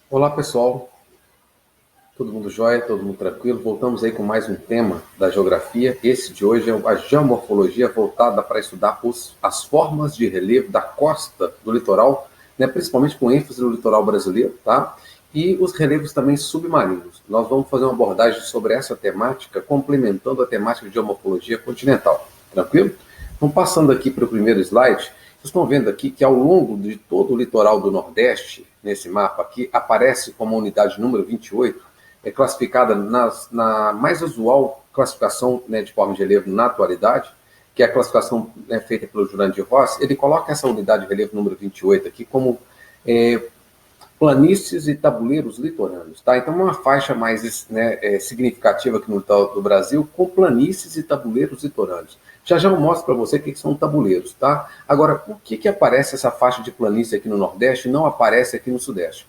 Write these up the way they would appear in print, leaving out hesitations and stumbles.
Olá pessoal, todo mundo jóia, todo mundo tranquilo? Voltamos aí com mais um tema da geografia. Esse de hoje é a geomorfologia voltada para estudar as formas de relevo da costa do litoral, né, principalmente com ênfase no litoral brasileiro, tá? E os relevos também submarinos. Nós vamos fazer uma abordagem sobre essa temática, complementando a temática de geomorfologia continental. Tranquilo? Então, passando aqui para o primeiro slide, vocês estão vendo aqui que ao longo de todo o litoral do Nordeste, nesse mapa aqui, aparece como a unidade número 28, é classificada na mais usual classificação, né, de forma de relevo na atualidade, que é a classificação, né, feita pelo Jurandir Rossi. Ele coloca essa unidade de relevo número 28 aqui como planícies e tabuleiros litorâneos, tá? Então, uma faixa mais, né, significativa aqui no litoral do Brasil, com planícies e tabuleiros litorâneos. Já já eu mostro para você o que são tabuleiros, tá? Agora, por que aparece essa faixa de planície aqui no Nordeste e não aparece aqui no Sudeste?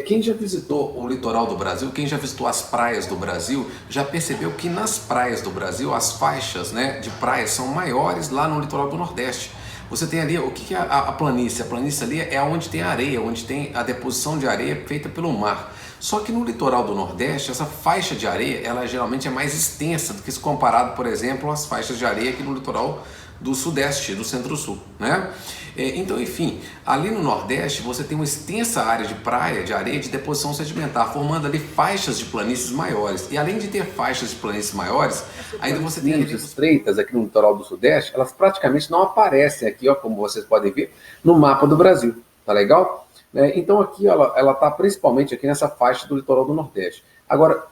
Quem já visitou o litoral do Brasil, quem já visitou as praias do Brasil, já percebeu que nas praias do Brasil as faixas, né, de praias são maiores lá no litoral do Nordeste. Você tem ali, o que é a planície? A planície ali é onde tem areia, onde tem a deposição de areia feita pelo mar. Só que no litoral do Nordeste, essa faixa de areia, ela geralmente é mais extensa do que se comparado, por exemplo, às faixas de areia aqui no litoral do Sudeste, do Centro-Sul, né? Então, enfim, ali no Nordeste você tem uma extensa área de praia, de areia, de deposição sedimentar, formando ali faixas de planícies maiores. E além de ter faixas de planícies maiores, ainda você tem ali estreitas aqui no litoral do Sudeste, elas praticamente não aparecem aqui, ó, como vocês podem ver, no mapa do Brasil. Tá legal? Então aqui ela está principalmente aqui nessa faixa do litoral do Nordeste. Agora,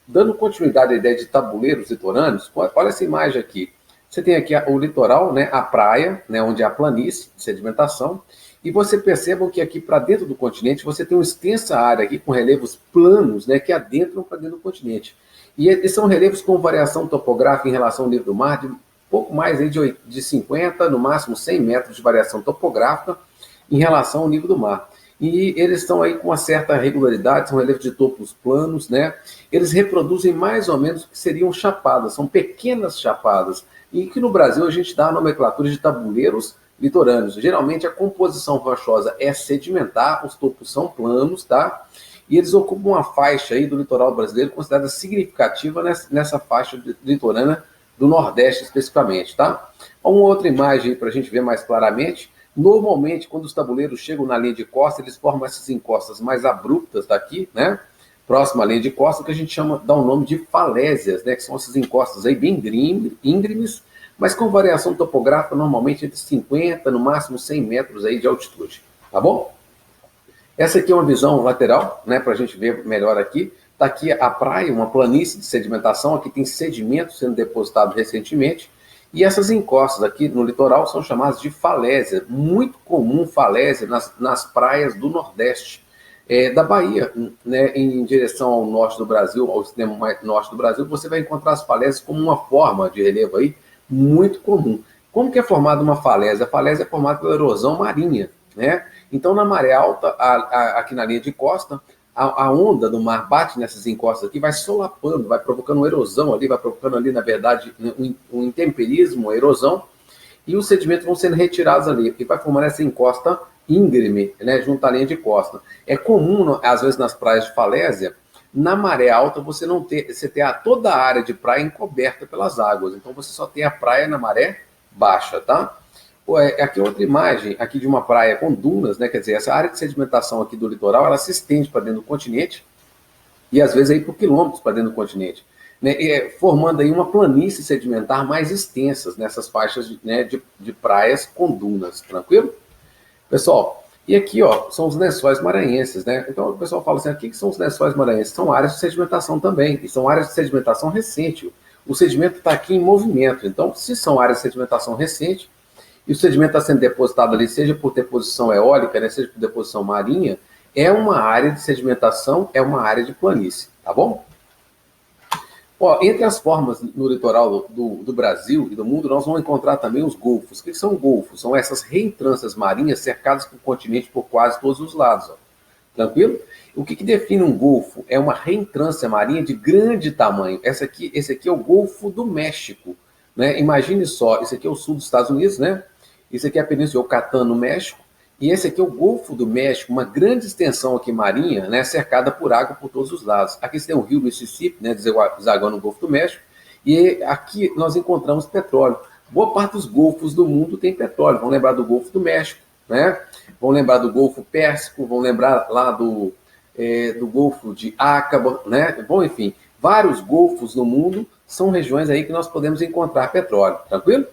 dando continuidade à ideia de tabuleiros litorâneos, olha essa imagem aqui. Você tem aqui o litoral, né, a praia, né, onde há planície, sedimentação, e você perceba que aqui para dentro do continente você tem uma extensa área aqui com relevos planos, né, que adentram para dentro do continente. E são relevos com variação topográfica em relação ao nível do mar de pouco mais aí de 50, no máximo 100 metros de variação topográfica em relação ao nível do mar. E eles estão aí com uma certa regularidade, são relevos de topos planos, né? Eles reproduzem mais ou menos o que seriam chapadas, são pequenas chapadas, e que no Brasil a gente dá a nomenclatura de tabuleiros litorâneos. Geralmente a composição rochosa é sedimentar, os topos são planos, tá? E eles ocupam uma faixa aí do litoral brasileiro considerada significativa nessa faixa litorânea do Nordeste especificamente, tá? Uma outra imagem para a gente ver mais claramente. Normalmente, quando os tabuleiros chegam na linha de costa, eles formam essas encostas mais abruptas daqui, né? Próxima à linha de costa, que a gente dá o nome de falésias, né? Que são essas encostas aí bem íngremes, mas com variação topográfica normalmente entre 50, no máximo 100 metros aí de altitude, tá bom? Essa aqui é uma visão lateral, né? Para a gente ver melhor aqui. Está aqui a praia, uma planície de sedimentação, aqui tem sedimento sendo depositado recentemente, e essas encostas aqui no litoral são chamadas de falésia. Muito comum falésia nas praias do Nordeste. Da Bahia, né, em direção ao norte do Brasil, ao extremo norte do Brasil, você vai encontrar as falésias como uma forma de relevo aí muito comum. Como que é formada uma falésia? A falésia é formada pela erosão marinha, né? Então, na maré alta, aqui na linha de costa, a onda do mar bate nessas encostas aqui, vai solapando, vai provocando uma erosão ali, vai provocando ali, na verdade, um intemperismo, uma erosão, e os sedimentos vão sendo retirados ali, e vai formando essa encosta íngreme, né, junto à linha de costa. É comum, às vezes, nas praias de falésia, na maré alta, você não ter, você ter toda a área de praia encoberta pelas águas, então você só tem a praia na maré baixa, tá? Aqui é outra imagem aqui de uma praia com dunas, né? Quer dizer, essa área de sedimentação aqui do litoral, ela se estende para dentro do continente e às vezes aí por quilômetros para dentro do continente, né? Formando aí uma planície sedimentar mais extensas nessas faixas, né, de praias com dunas, tranquilo? Pessoal, e aqui, ó, são os lençóis maranhenses, né? Então o pessoal fala assim, o que são os lençóis maranhenses? São áreas de sedimentação também, e são áreas de sedimentação recente. O sedimento está aqui em movimento, então se são áreas de sedimentação recente, e o sedimento está sendo depositado ali, seja por deposição eólica, né, seja por deposição marinha, é uma área de sedimentação, é uma área de planície, tá bom? Ó, entre as formas no litoral do Brasil e do mundo, nós vamos encontrar também os golfos. O que são golfos? São essas reentrâncias marinhas cercadas por continente por quase todos os lados. Ó. Tranquilo? O que define um golfo? É uma reentrância marinha de grande tamanho. Esse aqui é o Golfo do México. Né? Imagine só, esse aqui é o sul dos Estados Unidos, né? Esse aqui é a Península de Yucatán, no México. E esse aqui é o Golfo do México, uma grande extensão aqui marinha, né, cercada por água por todos os lados. Aqui você tem o rio Mississippi, né, desaguando no Golfo do México, e aqui nós encontramos petróleo. Boa parte dos golfos do mundo tem petróleo. Vão lembrar do Golfo do México, né? Vão lembrar do Golfo Pérsico, vão lembrar lá do Golfo de Aqaba, né? Bom, enfim, vários golfos no mundo são regiões aí que nós podemos encontrar petróleo, tranquilo?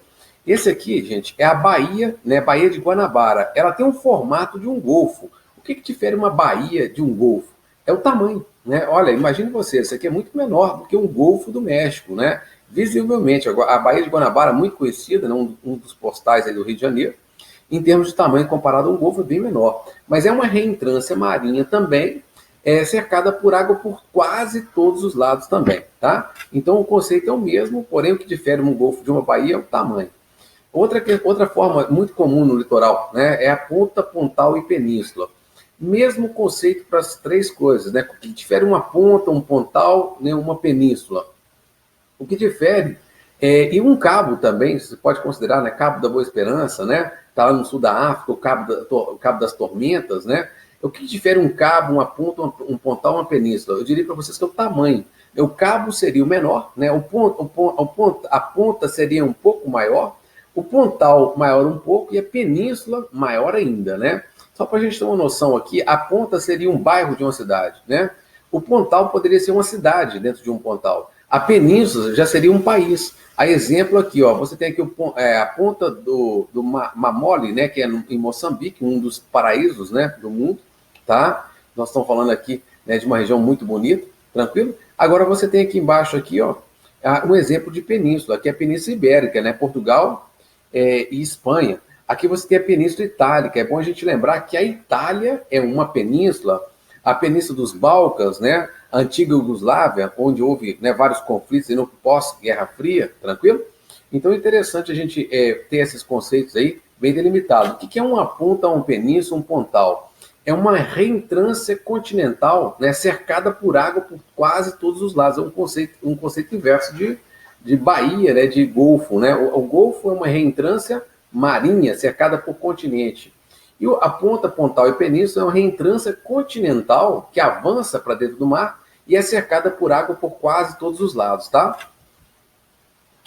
Esse aqui, gente, é a Baía, né? Baía de Guanabara. Ela tem um formato de um golfo. O que difere uma baía de um golfo? É o tamanho, né? Olha, imagine você, isso aqui é muito menor do que um Golfo do México, né? Visivelmente, a Baía de Guanabara, muito conhecida, né? um dos postais aí do Rio de Janeiro, em termos de tamanho comparado a um Golfo, é bem menor. Mas é uma reentrância marinha também, cercada por água por quase todos os lados também, tá? Então o conceito é o mesmo, porém o que difere um golfo de uma baía é o tamanho. Outra forma muito comum no litoral, né, é a ponta, pontal e península. Mesmo conceito para as três coisas, né? O que difere uma ponta, um pontal, né, uma península? O que difere e um cabo também, você pode considerar, né, Cabo da Boa Esperança, né? Está lá no sul da África, o Cabo das Tormentas, né? O que difere um cabo, uma ponta, um pontal, uma península? Eu diria para vocês que é o tamanho. O cabo seria o menor, né? A ponta seria um pouco maior, o pontal maior um pouco e a península maior ainda, né? Só para a gente ter uma noção aqui, a ponta seria um bairro de uma cidade, né? O pontal poderia ser uma cidade dentro de um pontal. A península já seria um país. A exemplo aqui, ó, você tem aqui a ponta do Mamole, né, que é em Moçambique, um dos paraísos, né, do mundo, tá? Nós estamos falando aqui, né, de uma região muito bonita, tranquilo? Agora você tem aqui embaixo aqui, ó, um exemplo de península, aqui é a Península Ibérica, né, Portugal e Espanha. Aqui você tem a Península Itálica. É bom a gente lembrar que a Itália é uma península, a Península dos Balcãs, né, a antiga Iugoslávia, onde houve, né, vários conflitos no pós-Guerra Fria, tranquilo? Então é interessante a gente ter esses conceitos aí bem delimitados. O que é uma ponta, uma península, um pontal? É uma reentrância continental, né, cercada por água por quase todos os lados. É um conceito inverso de baía, né, de golfo. Né? O golfo é uma reentrância marinha, cercada por continente. E a ponta, pontal e península é uma reentrância continental que avança para dentro do mar e é cercada por água por quase todos os lados, tá?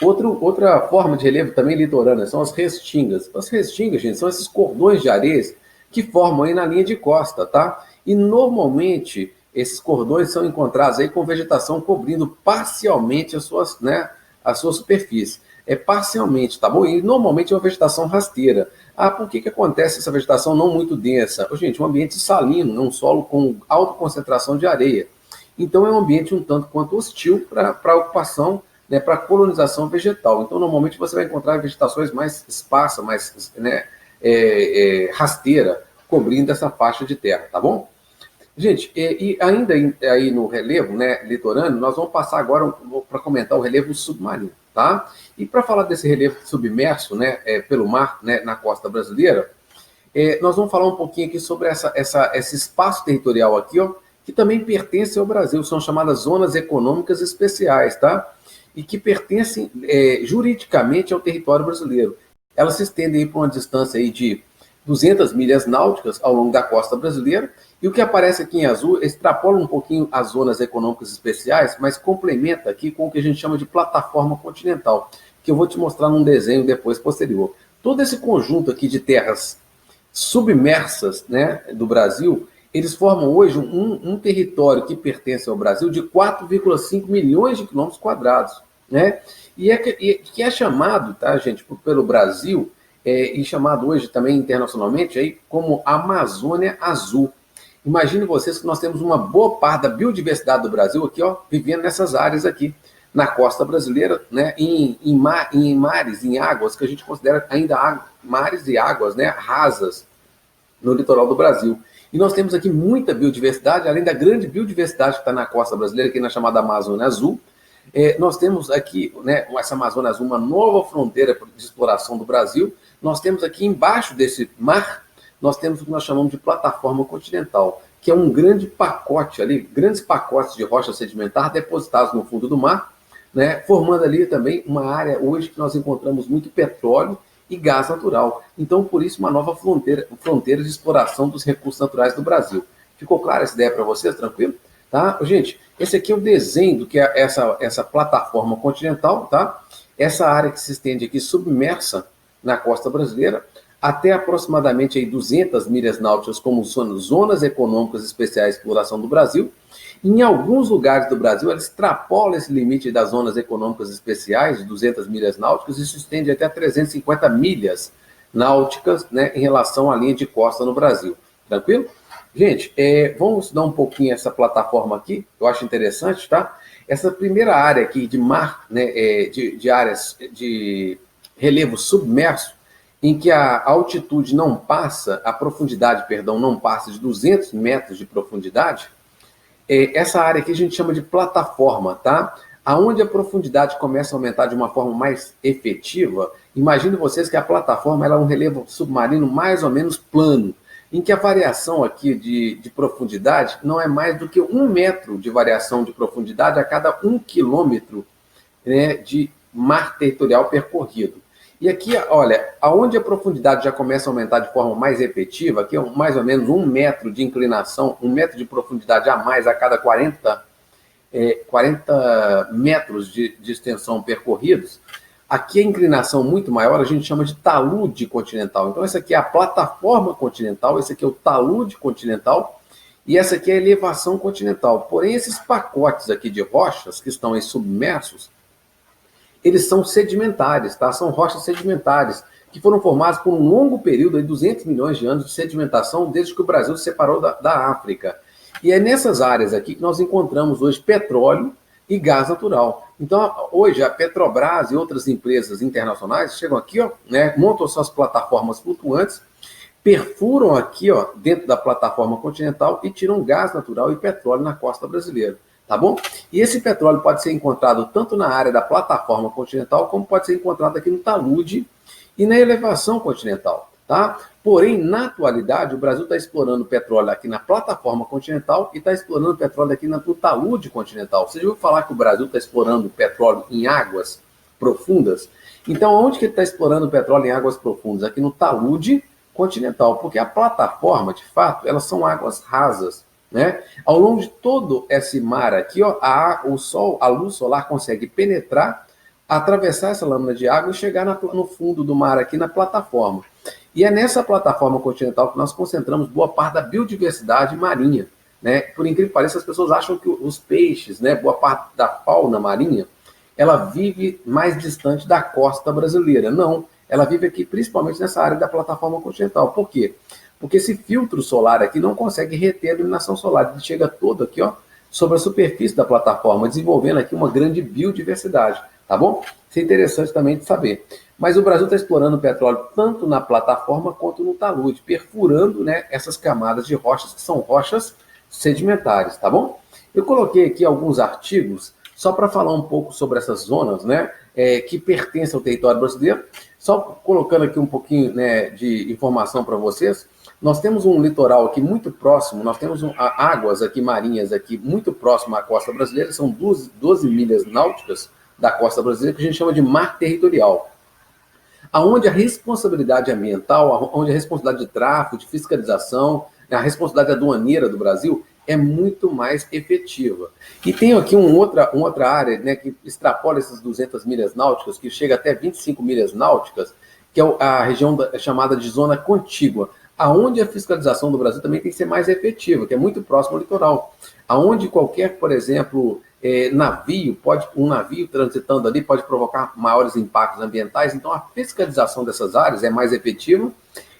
Outra forma de relevo também litorânea são as restingas. As restingas, gente, são esses cordões de areias que formam aí na linha de costa, tá? E normalmente esses cordões são encontrados aí com vegetação cobrindo parcialmente a sua superfície. É parcialmente, tá bom? E normalmente é uma vegetação rasteira. Ah, por que acontece essa vegetação não muito densa? Gente, um ambiente salino, um solo com alta concentração de areia. Então é um ambiente um tanto quanto hostil para a ocupação, né, para a colonização vegetal. Então normalmente você vai encontrar vegetações mais esparsas, mais, né, rasteira, cobrindo essa faixa de terra, tá bom? Gente, e ainda aí no relevo, né, litorâneo, nós vamos passar agora para comentar o relevo submarino, tá? E para falar desse relevo submerso, né, pelo mar, né, na costa brasileira, nós vamos falar um pouquinho aqui sobre esse espaço territorial aqui, ó, que também pertence ao Brasil, são chamadas zonas econômicas especiais, tá? E que pertencem juridicamente ao território brasileiro. Elas se estendem para uma distância aí de 200 milhas náuticas ao longo da costa brasileira, e o que aparece aqui em azul extrapola um pouquinho as zonas econômicas especiais, mas complementa aqui com o que a gente chama de plataforma continental, que eu vou te mostrar num desenho depois posterior. Todo esse conjunto aqui de terras submersas, né, do Brasil, eles formam hoje um território que pertence ao Brasil de 4,5 milhões de quilômetros quadrados, né? E que é chamado, tá, gente, pelo Brasil, e chamado hoje também internacionalmente aí como Amazônia Azul. Imagine vocês que nós temos uma boa parte da biodiversidade do Brasil aqui, ó, vivendo nessas áreas aqui, na costa brasileira, né, em mares, em águas que a gente considera ainda mares e águas, né, rasas no litoral do Brasil. E nós temos aqui muita biodiversidade, além da grande biodiversidade que está na costa brasileira, aqui na chamada Amazônia Azul. Nós temos aqui, né, essa Amazônia Azul, uma nova fronteira de exploração do Brasil. Nós temos aqui embaixo desse mar, nós temos o que nós chamamos de plataforma continental, que é um grande pacote ali, grandes pacotes de rocha sedimentar depositados no fundo do mar, né, formando ali também uma área hoje que nós encontramos muito petróleo e gás natural. Então, por isso, uma nova fronteira de exploração dos recursos naturais do Brasil. Ficou clara essa ideia para vocês? Tranquilo? Tá? Gente, esse aqui é o desenho do que é essa plataforma continental, tá? Essa área que se estende aqui submersa na costa brasileira, até aproximadamente aí 200 milhas náuticas como zonas econômicas especiais de exploração do Brasil. Em alguns lugares do Brasil, ela extrapola esse limite das zonas econômicas especiais, de 200 milhas náuticas, e se estende até 350 milhas náuticas, né, em relação à linha de costa no Brasil. Tranquilo? Gente, vamos estudar um pouquinho essa plataforma aqui, eu acho interessante, tá? Essa primeira área aqui de mar, né, de áreas de relevo submerso, em que a altitude não passa, a profundidade, perdão, não passa de 200 metros de profundidade, essa área aqui a gente chama de plataforma, tá? Aonde a profundidade começa a aumentar de uma forma mais efetiva, imagine vocês que a plataforma ela é um relevo submarino mais ou menos plano, em que a variação aqui de profundidade não é mais do que 1 metro de variação de profundidade a cada 1 quilômetro, né, de mar territorial percorrido. E aqui, olha, aonde a profundidade já começa a aumentar de forma mais efetiva, aqui é mais ou menos 1 metro de inclinação, 1 metro de profundidade a mais a cada 40 metros de extensão percorridos, aqui a inclinação muito maior a gente chama de talude continental. Então essa aqui é a plataforma continental, esse aqui é o talude continental e essa aqui é a elevação continental. Porém, esses pacotes aqui de rochas que estão aí submersos, eles são sedimentares, tá? São rochas sedimentares, que foram formadas por um longo período, aí 200 milhões de anos de sedimentação, desde que o Brasil se separou da África. E é nessas áreas aqui que nós encontramos hoje petróleo e gás natural. Então, hoje, a Petrobras e outras empresas internacionais chegam aqui, ó, né, montam suas plataformas flutuantes, perfuram aqui, ó, dentro da plataforma continental e tiram gás natural e petróleo na costa brasileira. Tá bom? E esse petróleo pode ser encontrado tanto na área da plataforma continental, como pode ser encontrado aqui no talude e na elevação continental, tá? Porém, na atualidade, o Brasil está explorando petróleo aqui na plataforma continental e está explorando petróleo aqui no talude continental. Você já ouviu falar que o Brasil está explorando petróleo em águas profundas? Então, onde que ele está explorando petróleo em águas profundas? Aqui no talude continental, porque a plataforma, de fato, elas são águas rasas. Né? Ao longo de todo esse mar aqui, ó, a luz solar consegue penetrar, atravessar essa lâmina de água e chegar no fundo do mar aqui na plataforma. E é nessa plataforma continental que nós concentramos boa parte da biodiversidade marinha. Né? Por incrível que pareça, as pessoas acham que os peixes, né, boa parte da fauna marinha, ela vive mais distante da costa brasileira. Não, ela vive aqui principalmente nessa área da plataforma continental. Por quê? Porque esse filtro solar aqui não consegue reter a iluminação solar. Ele chega todo aqui, ó, sobre a superfície da plataforma, desenvolvendo aqui uma grande biodiversidade, tá bom? Isso é interessante também de saber. Mas o Brasil está explorando o petróleo tanto na plataforma quanto no talude, perfurando, né, essas camadas de rochas, que são rochas sedimentares, tá bom? Eu coloquei aqui alguns artigos só para falar um pouco sobre essas zonas, né, que pertencem ao território brasileiro. Só colocando aqui um pouquinho, né, de informação para vocês. Nós temos um litoral aqui muito próximo, nós temos águas aqui marinhas aqui muito próximo à costa brasileira, são 12 milhas náuticas da costa brasileira, que a gente chama de mar territorial. Aonde a responsabilidade ambiental, onde a responsabilidade de tráfego, de fiscalização, a responsabilidade aduaneira do Brasil é muito mais efetiva. E tem aqui uma outra área, né, que extrapola essas 200 milhas náuticas, que chega até 25 milhas náuticas, que é a região chamada de zona contígua, aonde a fiscalização do Brasil também tem que ser mais efetiva, que é muito próximo ao litoral. Aonde qualquer, por exemplo, um navio transitando ali pode provocar maiores impactos ambientais, então a fiscalização dessas áreas é mais efetiva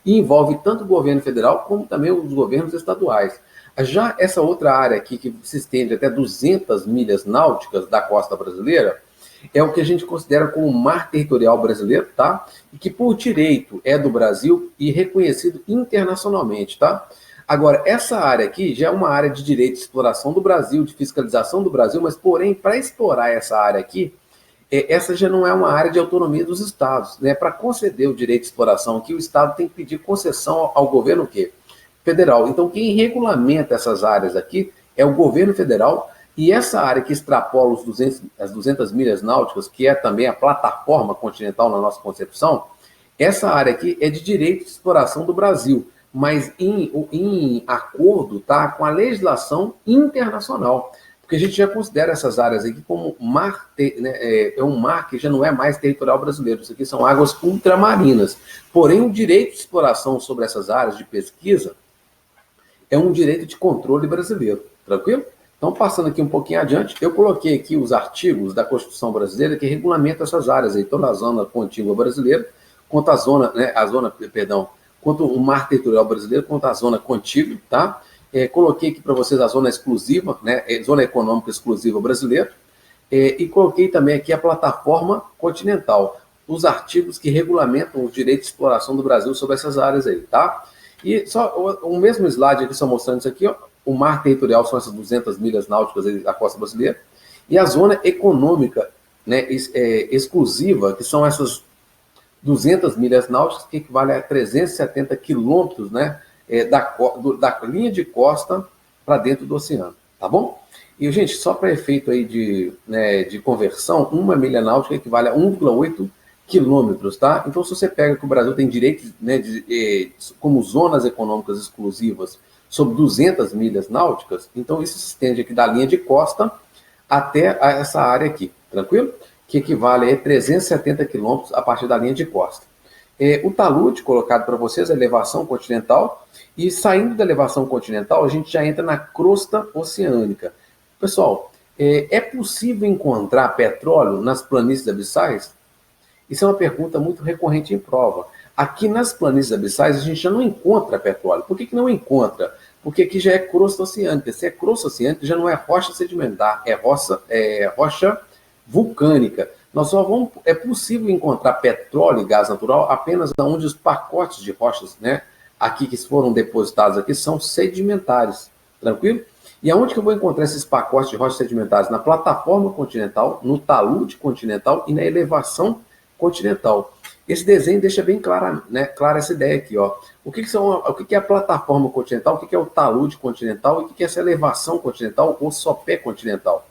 e envolve tanto o governo federal como também os governos estaduais. Já essa outra área aqui, que se estende até 200 milhas náuticas da costa brasileira, é o que a gente considera como mar territorial brasileiro, tá? E que por direito é do Brasil e reconhecido internacionalmente, tá? Agora, essa área aqui já é uma área de direito de exploração do Brasil, de fiscalização do Brasil, mas porém, para explorar essa área aqui, essa já não é uma área de autonomia dos estados, né? Para conceder o direito de exploração aqui, o estado tem que pedir concessão ao governo o quê? Federal. Então, quem regulamenta essas áreas aqui é o governo federal. E essa área que extrapola as 200 milhas náuticas, que é também a plataforma continental na nossa concepção, Essa área aqui é de direito de exploração do Brasil, mas em acordo, tá, com a legislação internacional. Porque a gente já considera essas áreas aqui como mar, né, é um mar que já não é mais territorial brasileiro. Isso aqui são águas ultramarinas. Porém, o direito de exploração sobre essas áreas de pesquisa é um direito de controle brasileiro. Tranquilo? Então, passando aqui um pouquinho adiante, eu coloquei aqui os artigos da Constituição brasileira que regulamentam essas áreas aí, toda a zona contígua brasileira, quanto quanto o mar territorial brasileiro, quanto a zona contígua, tá? Coloquei aqui para vocês a zona exclusiva, né? Zona econômica exclusiva brasileira, e coloquei também aqui a plataforma continental, os artigos que regulamentam os direitos de exploração do Brasil sobre essas áreas aí, tá? E só o mesmo slide aqui, só mostrando isso aqui, ó, o mar territorial são essas 200 milhas náuticas da costa brasileira, e a zona econômica, né, exclusiva, que são essas 200 milhas náuticas, que equivale a 370 quilômetros, né, da linha de costa para dentro do oceano, tá bom? E, gente, só para efeito aí de conversão, uma milha náutica equivale a 1,8 quilômetros, tá? Então, se você pega que o Brasil tem direito, né, como zonas econômicas exclusivas sobre 200 milhas náuticas, então isso se estende aqui da linha de costa até essa área aqui, tranquilo? Que equivale a 370 quilômetros a partir da linha de costa. O talude, colocado para vocês, a elevação continental, e saindo da elevação continental, a gente já entra na crosta oceânica. Pessoal, é possível encontrar petróleo nas planícies abissais? Isso é uma pergunta muito recorrente em prova. Aqui nas planícies abissais a gente já não encontra petróleo. Por que não encontra? Porque aqui já é crosta oceânica. Se é crosta oceânica, já não é rocha sedimentar, é rocha vulcânica. É possível encontrar petróleo e gás natural apenas onde os pacotes de rochas, né, aqui que foram depositados aqui, são sedimentares. Tranquilo? E aonde que eu vou encontrar esses pacotes de rochas sedimentares? Na plataforma continental, no talude continental e na elevação continental. Esse desenho deixa bem clara, né, clara essa ideia aqui, ó. O que é a plataforma continental, o que é o talude continental e o que é essa elevação continental ou sopé continental?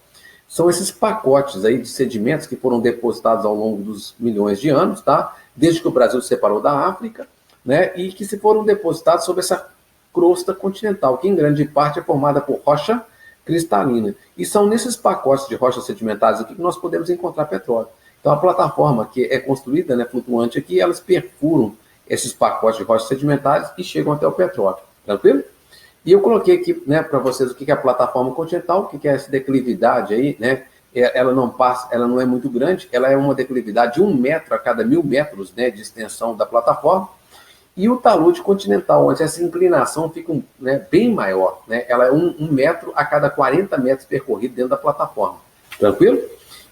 São esses pacotes aí de sedimentos que foram depositados ao longo dos milhões de anos, tá? Desde que o Brasil se separou da África, né? E que se foram depositados sobre essa crosta continental, que em grande parte é formada por rocha cristalina. E são nesses pacotes de rochas sedimentares aqui que nós podemos encontrar petróleo. Então, a plataforma que é construída, né, flutuante aqui, elas perfuram esses pacotes de rochas sedimentares e chegam até o petróleo. Tranquilo? E eu coloquei aqui, né, para vocês o que é a plataforma continental, o que é essa declividade aí, né? Ela não é muito grande, ela é uma declividade de 1 metro a cada 1.000 metros, né, de extensão da plataforma. E o talude continental, onde essa inclinação fica, né, bem maior, né? Ela é 1 metro a cada 40 metros percorridos dentro da plataforma. Tranquilo?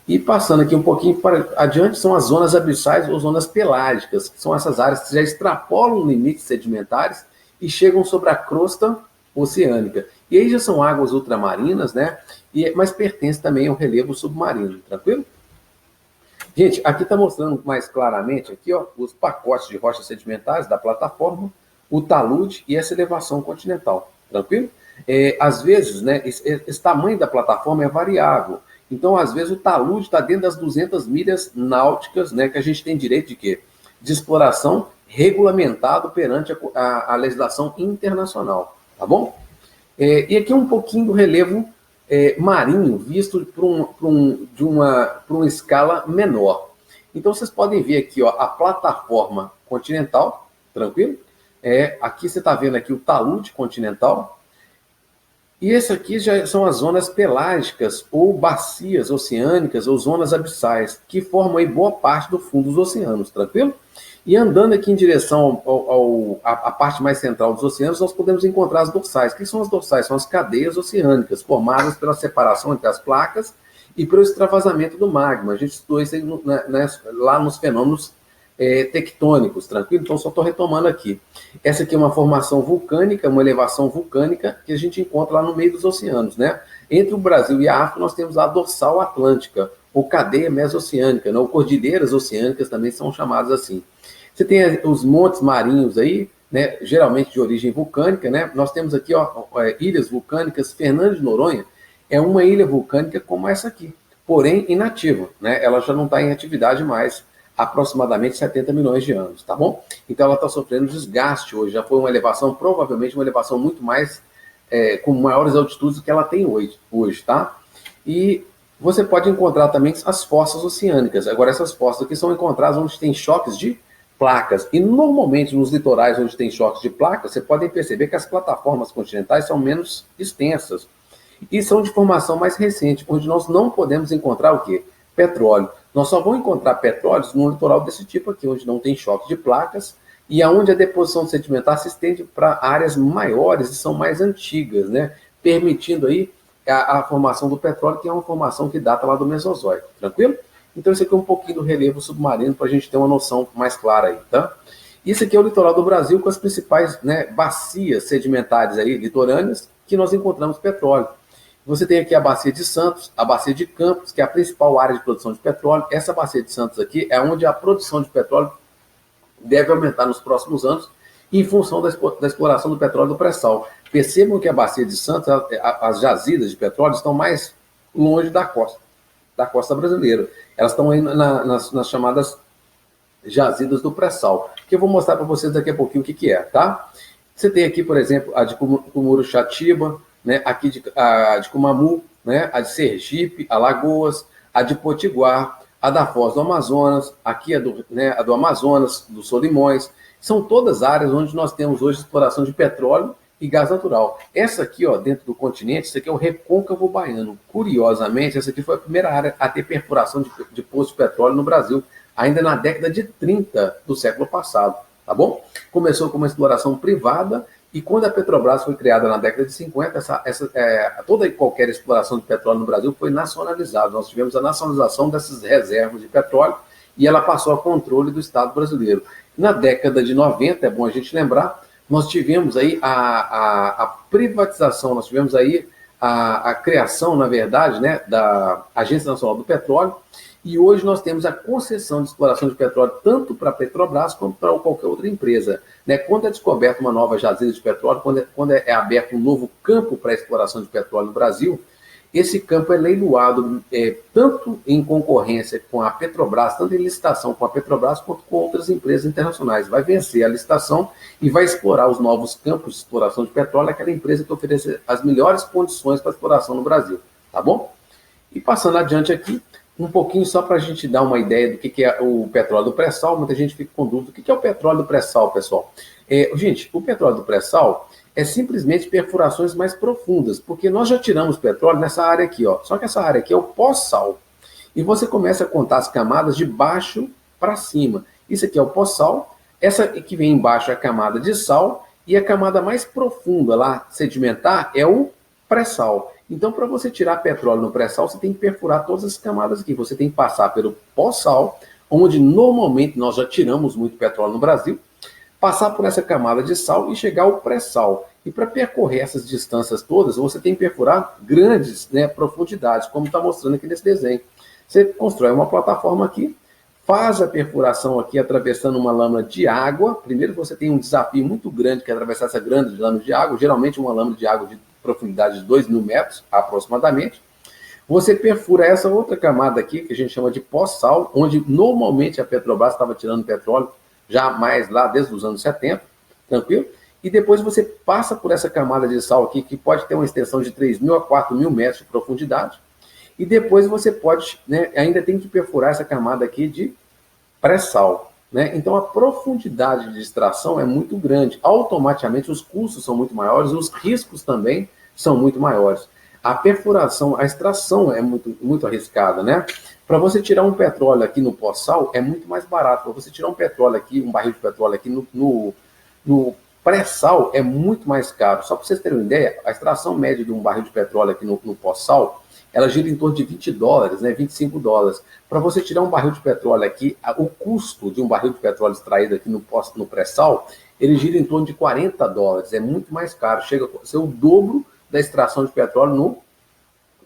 E passando aqui um pouquinho para adiante, são as zonas abissais ou zonas pelágicas, que são essas áreas que já extrapolam limites sedimentares e chegam sobre a crosta oceânica. E aí já são águas ultramarinas, né? Mas pertence também ao relevo submarino, tranquilo? Gente, aqui está mostrando mais claramente aqui, ó, os pacotes de rochas sedimentares da plataforma, o talude e essa elevação continental, tranquilo? Às vezes, né, esse tamanho da plataforma é variável. Então, às vezes, o talude está dentro das 200 milhas náuticas, né, que a gente tem direito de quê? De exploração regulamentado perante a legislação internacional, tá bom? E aqui um pouquinho do relevo marinho visto por uma escala menor. Então, vocês podem ver aqui, ó, a plataforma continental, tranquilo? Aqui você está vendo aqui o talude continental. E esse aqui já são as zonas pelágicas ou bacias oceânicas ou zonas abissais, que formam aí boa parte do fundo dos oceanos, tranquilo? E andando aqui em direção à parte mais central dos oceanos, nós podemos encontrar as dorsais. O que são as dorsais? São as cadeias oceânicas, formadas pela separação entre as placas e pelo extravasamento do magma. A gente estudou isso aí lá nos fenômenos tectônicos, tranquilo? Então, só estou retomando aqui. Essa aqui é uma formação vulcânica, uma elevação vulcânica que a gente encontra lá no meio dos oceanos, né? Entre o Brasil e a África, nós temos a dorsal atlântica, ou cadeia mesoceânica, né? Ou cordilheiras oceânicas também são chamadas assim. Você tem os montes marinhos aí, né? Geralmente de origem vulcânica, né? Nós temos aqui, ó, ilhas vulcânicas. Fernando de Noronha é uma ilha vulcânica como essa aqui, porém inativa, né? Ela já não está em atividade mais aproximadamente 70 milhões de anos, tá bom? Então ela está sofrendo desgaste hoje, já foi uma elevação, provavelmente uma elevação muito mais, com maiores altitudes do que ela tem hoje, tá? E você pode encontrar também as fossas oceânicas. Agora, essas fossas aqui são encontradas onde tem choques de placas. E normalmente nos litorais onde tem choques de placas, você pode perceber que as plataformas continentais são menos extensas. E são de formação mais recente, onde nós não podemos encontrar o quê? Petróleo. Nós só vamos encontrar petróleos no litoral desse tipo aqui, onde não tem choque de placas e aonde a deposição sedimentar se estende para áreas maiores e são mais antigas, né? Permitindo aí a formação do petróleo, que é uma formação que data lá do Mesozoico, tranquilo? Então isso aqui é um pouquinho do relevo submarino para a gente ter uma noção mais clara aí, tá? Isso aqui é o litoral do Brasil com as principais, né, bacias sedimentares aí, litorâneas, que nós encontramos petróleo. Você tem aqui a Bacia de Santos, a Bacia de Campos, que é a principal área de produção de petróleo. Essa Bacia de Santos aqui é onde a produção de petróleo deve aumentar nos próximos anos, em função da exploração do petróleo do pré-sal. Percebam que a Bacia de Santos, as jazidas de petróleo estão mais longe da costa brasileira. Elas estão aí nas chamadas jazidas do pré-sal, que eu vou mostrar para vocês daqui a pouquinho o que é, tá? Você tem aqui, por exemplo, a de Cumuruxatiba, né, aqui a de Cumamu, né, a de Sergipe, Alagoas, a de Potiguar, a da Foz do Amazonas, aqui a do Amazonas, do Solimões. São todas áreas onde nós temos hoje exploração de petróleo e gás natural. Essa aqui, ó, dentro do continente, isso aqui é o Recôncavo Baiano. Curiosamente, essa aqui foi a primeira área a ter perfuração de poços de petróleo no Brasil, ainda na década de 30 do século passado, tá bom? Começou com uma exploração privada e quando a Petrobras foi criada na década de 50, toda e qualquer exploração de petróleo no Brasil foi nacionalizada. Nós tivemos a nacionalização dessas reservas de petróleo e ela passou a controle do Estado brasileiro. Na década de 90, é bom a gente lembrar, nós tivemos aí a privatização, nós tivemos aí a criação, na verdade, né, da Agência Nacional do Petróleo, e hoje nós temos a concessão de exploração de petróleo tanto para a Petrobras quanto para qualquer outra empresa, né? Quando é descoberta uma nova jazida de petróleo, quando é aberto um novo campo para a exploração de petróleo no Brasil, esse campo é leiloado tanto em concorrência com a Petrobras, tanto em licitação com a Petrobras, quanto com outras empresas internacionais. Vai vencer a licitação e vai explorar os novos campos de exploração de petróleo, aquela empresa que oferece as melhores condições para exploração no Brasil, tá bom? E passando adiante aqui, um pouquinho só para a gente dar uma ideia do que é o petróleo do pré-sal. Muita gente fica com dúvida. O que é o petróleo do pré-sal, pessoal? Gente, o petróleo do pré-sal é simplesmente perfurações mais profundas, porque nós já tiramos petróleo nessa área aqui, ó. Só que essa área aqui é o pós-sal. E você começa a contar as camadas de baixo para cima. Isso aqui é o pós-sal, essa que vem embaixo é a camada de sal, e a camada mais profunda lá, sedimentar, é o pré-sal. Então, para você tirar petróleo no pré-sal, você tem que perfurar todas as camadas aqui. Você tem que passar pelo pós-sal, onde normalmente nós já tiramos muito petróleo no Brasil, passar por essa camada de sal e chegar ao pré-sal. E para percorrer essas distâncias todas, você tem que perfurar grandes, né, profundidades, como está mostrando aqui nesse desenho. Você constrói uma plataforma aqui, faz a perfuração aqui atravessando uma lâmina de água. Primeiro você tem um desafio muito grande, que é atravessar essa grande lâmina de água, geralmente uma lâmina de água de profundidade de 2.000 metros, aproximadamente. Você perfura essa outra camada aqui, que a gente chama de pós-sal, onde normalmente a Petrobras estava tirando petróleo, já mais lá desde os anos 70, tranquilo? E depois você passa por essa camada de sal aqui, que pode ter uma extensão de 3.000 a 4.000 metros de profundidade, e depois você pode, né, ainda tem que perfurar essa camada aqui de pré-sal, né? Então a profundidade de extração é muito grande, automaticamente os custos são muito maiores, os riscos também são muito maiores. A perfuração, a extração é muito arriscada, né? Para você tirar um petróleo aqui no pós-sal é muito mais barato. Para você tirar um petróleo aqui, um barril de petróleo aqui no pré-sal é muito mais caro. Só para vocês terem uma ideia, a extração média de um barril de petróleo aqui no pós-sal, ela gira em torno de $20, né, $25. Para você tirar um barril de petróleo aqui, o custo de um barril de petróleo extraído aqui no pré-sal, ele gira em torno de $40. É muito mais caro, chega a ser o dobro da extração de petróleo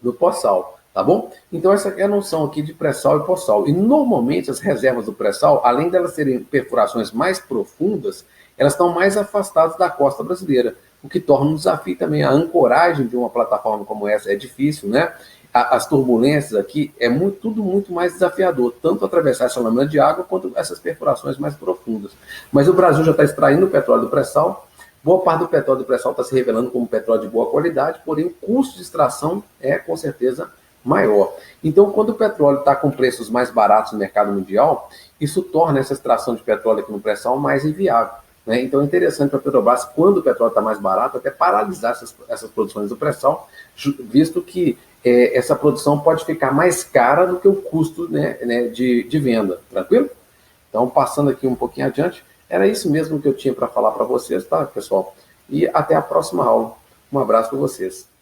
no pós-sal, tá bom? Então essa é a noção aqui de pré-sal e pós-sal. E normalmente as reservas do pré-sal, além delas serem perfurações mais profundas, elas estão mais afastadas da costa brasileira, o que torna um desafio também. A ancoragem de uma plataforma como essa é difícil, né? as turbulências aqui é tudo muito mais desafiador, tanto atravessar essa lâmina de água quanto essas perfurações mais profundas. Mas o Brasil já está extraindo o petróleo do pré-sal, boa parte do petróleo do pré-sal está se revelando como petróleo de boa qualidade, porém o custo de extração é com certeza maior. Então, quando o petróleo está com preços mais baratos no mercado mundial, isso torna essa extração de petróleo aqui no pré-sal mais inviável. Né? Então é interessante para a Petrobras, quando o petróleo está mais barato, até paralisar essas produções do pré-sal, visto que essa produção pode ficar mais cara do que o custo, né, de venda. Tranquilo? Então, passando aqui um pouquinho adiante, era isso mesmo que eu tinha para falar para vocês, tá, pessoal? E até a próxima aula. Um abraço para vocês.